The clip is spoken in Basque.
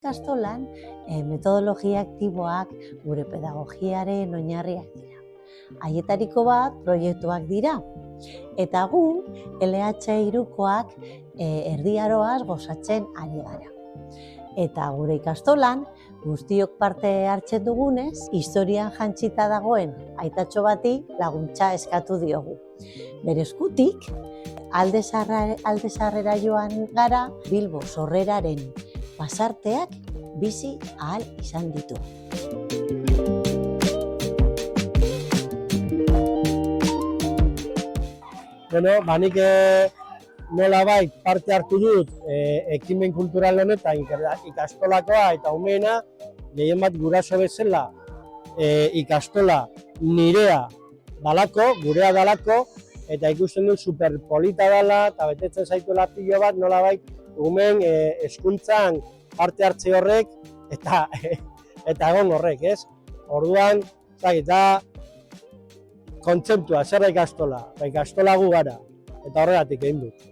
Ikastolan, metodologia aktiboak gure pedagogiaren oinarriak dira. Haietariko bat proiektuak dira. Eta gu, LH3koak erdiaroaz gozatzen ari gara. Eta gure ikastolan, guztiok parte hartzen dugunez, historian jantzita dagoen aitatxo bati laguntza eskatu diogu. Bere eskutik, Alde Zaharrera joan gara, Bilbo Sorreraren pasarteak bizi ahal izan ditu. Nik nolabait parte hartu dut ekimen kultural honetan ikastolakoa eta umeena, gehien bat guraso bezala ikastola nirea dalako, gurea dalako, eta ikusten dut superpolita dela eta betetzen zaituela pilo bat nolabait umeen hezkuntzan parte hartze horrek eta egon horrek, ez? Orduan, da kontzeptua, zer da ikastola? Ikastola gu gara, eta horregatik egin dut.